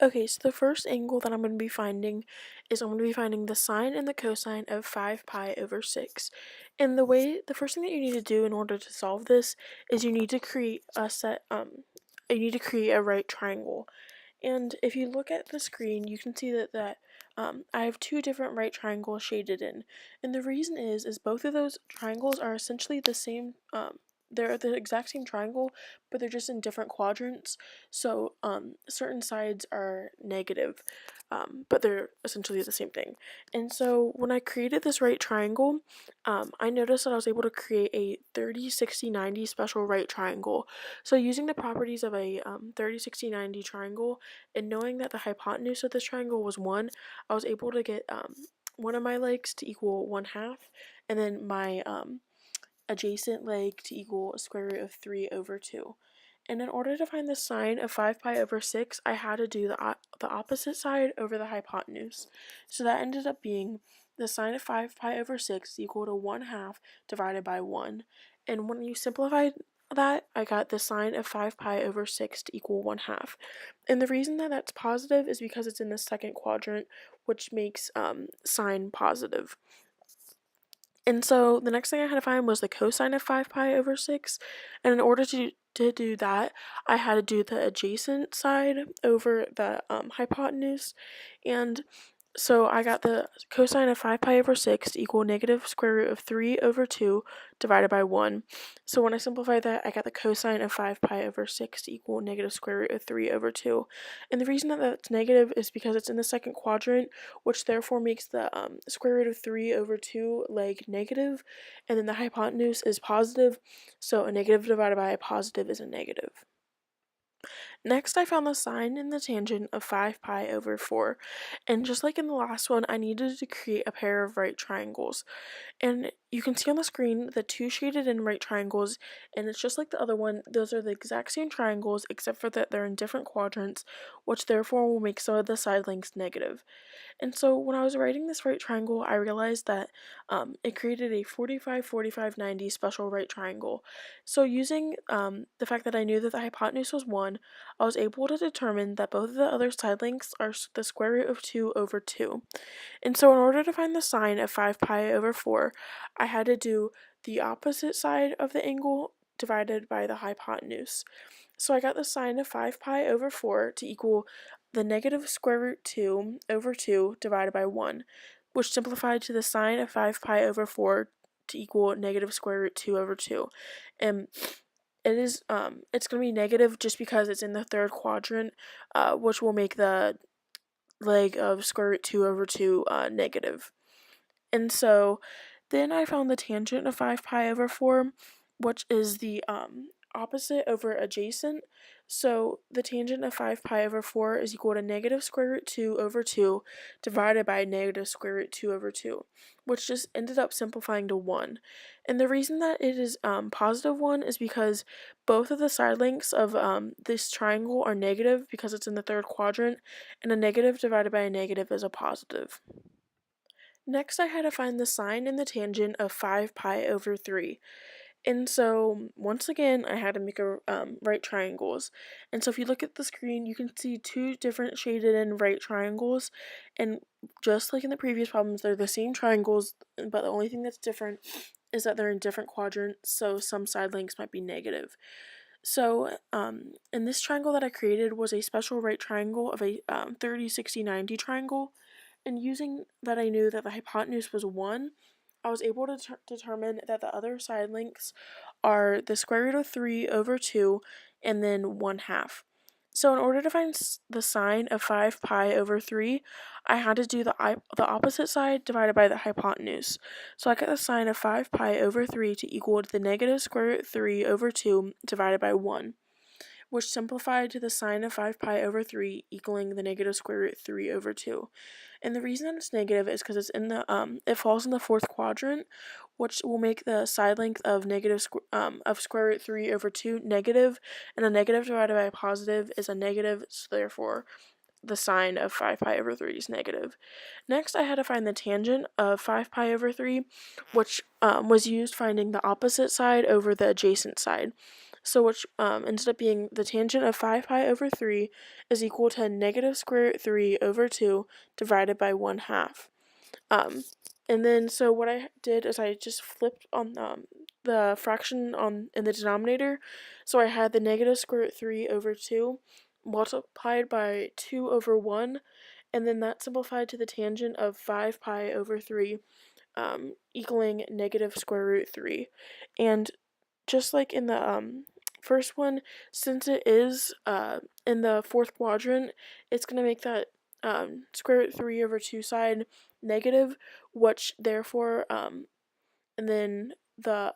Okay, so the first angle that I'm going to be finding is I'm going to be finding the sine and the cosine of 5 pi over 6. And the first thing that you need to do in order to solve this is you need to create a right triangle. And if you look at the screen, you can see that I have two different right triangles shaded in. And the reason is both of those triangles are essentially the same, they're the exact same triangle, but they're just in different quadrants. So certain sides are negative, but they're essentially the same thing. And so when I created this right triangle, I noticed that I was able to create a 30, 60, 90 special right triangle. So using the properties of a 30, 60, 90 triangle, and knowing that the hypotenuse of this triangle was 1, I was able to get one of my legs to equal 1/2, and then my adjacent leg to equal a square root of 3 over 2. And in order to find the sine of 5 pi over 6, I had to do the opposite side over the hypotenuse. So that ended up being the sine of 5 pi over 6 is equal to 1/2 divided by 1. And when you simplify that, I got the sine of 5 pi over 6 to equal 1/2. And the reason that that's positive is because it's in the second quadrant, which makes sine positive. And so the next thing I had to find was the cosine of 5 pi over 6. And in order to do that, I had to do the adjacent side over the hypotenuse. And so I got the cosine of 5 pi over 6 to equal negative square root of 3 over 2 divided by 1. So when I simplify that, I got the cosine of 5 pi over 6 to equal negative square root of 3 over 2. And the reason that that's negative is because it's in the second quadrant, which therefore makes the square root of 3 over 2 like negative, and then the hypotenuse is positive, so a negative divided by a positive is a negative. Next, I found the sine and the tangent of 5 pi over 4, and just like in the last one, I needed to create a pair of right triangles. And you can see on the screen the two shaded in right triangles, and it's just like the other one, those are the exact same triangles except for that they're in different quadrants, which therefore will make some of the side lengths negative. And so when I was writing this right triangle, I realized that it created a 45, 45, 90 special right triangle. So using the fact that I knew that the hypotenuse was 1, I was able to determine that both of the other side lengths are the square root of 2 over 2. And so in order to find the sine of 5 pi over 4, I had to do the opposite side of the angle divided by the hypotenuse. So I got the sine of 5 pi over 4 to equal the negative square root 2 over 2 divided by 1, which simplified to the sine of 5 pi over 4 to equal negative square root 2 over 2. And it's going to be negative just because it's in the third quadrant, which will make the leg of square root 2 over 2 negative. And so then I found the tangent of 5 pi over 4, which is the opposite over adjacent. So the tangent of 5 pi over 4 is equal to negative square root 2 over 2 divided by negative square root 2 over 2, which just ended up simplifying to 1. And the reason that it is positive 1 is because both of the side lengths of this triangle are negative because it's in the third quadrant, and a negative divided by a negative is a positive. Next, I had to find the sine and the tangent of 5 pi over 3. And so, once again, I had to make a right triangles. And so if you look at the screen, you can see two different shaded in right triangles. And just like in the previous problems, they're the same triangles, but the only thing that's different is that they're in different quadrants, so some side lengths might be negative. So, in this triangle that I created was a special right triangle of a 30, 60, 90 triangle. And using that I knew that the hypotenuse was 1, I was able to determine that the other side lengths are the square root of 3 over 2 and then 1/2. So in order to find the sine of 5 pi over 3, I had to do the opposite side divided by the hypotenuse. So I got the sine of 5 pi over 3 to equal to the negative square root 3 over 2 divided by 1, which simplified to the sine of 5 pi over 3 equaling the negative square root 3 over 2. And the reason that it's negative is because it's in the it falls in the fourth quadrant, which will make the side length of of square root 3 over 2 negative, and a negative divided by a positive is a negative, so therefore the sine of 5 pi over 3 is negative. Next, I had to find the tangent of 5 pi over 3, which was used finding the opposite side over the adjacent side. So which ended up being the tangent of 5 pi over 3 is equal to negative square root 3 over 2 divided by 1/2. Um, and then so what I did is I just flipped on the fraction in the denominator. So I had the negative square root 3 over 2 multiplied by 2 over 1, and then that simplified to the tangent of 5 pi over 3, equaling negative square root 3. And just like in the first one, since it is in the fourth quadrant, it's going to make that square root 3 over 2 side negative, which therefore, and then the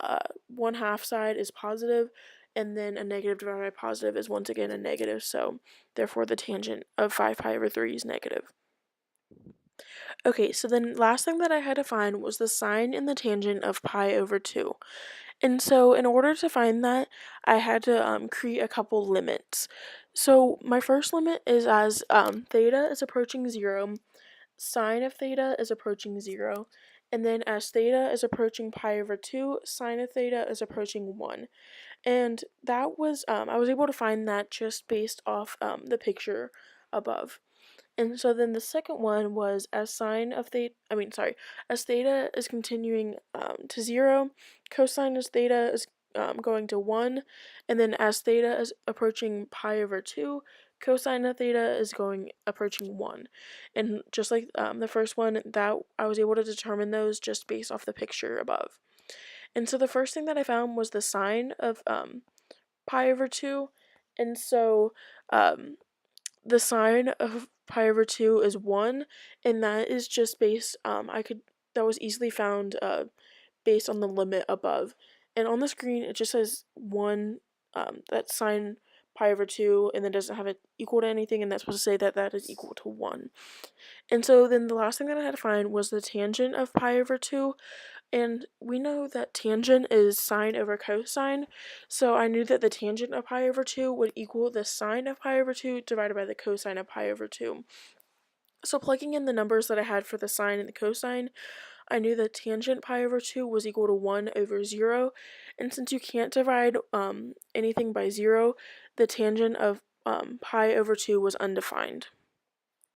1/2 side is positive, and then a negative divided by positive is once again a negative, so therefore the tangent of 5 pi over 3 is negative. Okay, so then last thing that I had to find was the sine and the tangent of pi over 2. And so in order to find that, I had to create a couple limits. So my first limit is as theta is approaching 0, sine of theta is approaching 0, and then as theta is approaching pi over 2, sine of theta is approaching 1. And that was, I was able to find that just based off the picture above. And so then the second one was as as theta is continuing to 0, cosine of theta is going to 1, and then as theta is approaching pi over 2, cosine of theta is approaching 1. And just like the first one, that I was able to determine those just based off the picture above. And so the first thing that I found was the sine of pi over 2, and so um, the sine of pi over 2 is 1, and that is just based, that was easily found based on the limit above. And on the screen, it just says 1, that's sine pi over 2, and then doesn't have it equal to anything, and that's supposed to say that that is equal to 1. And so then the last thing that I had to find was the tangent of pi over 2, and we know that tangent is sine over cosine, so I knew that the tangent of pi over 2 would equal the sine of pi over 2 divided by the cosine of pi over 2. So plugging in the numbers that I had for the sine and the cosine, I knew that tangent pi over 2 was equal to 1 over 0, and since you can't divide anything by 0, the tangent of pi over 2 was undefined.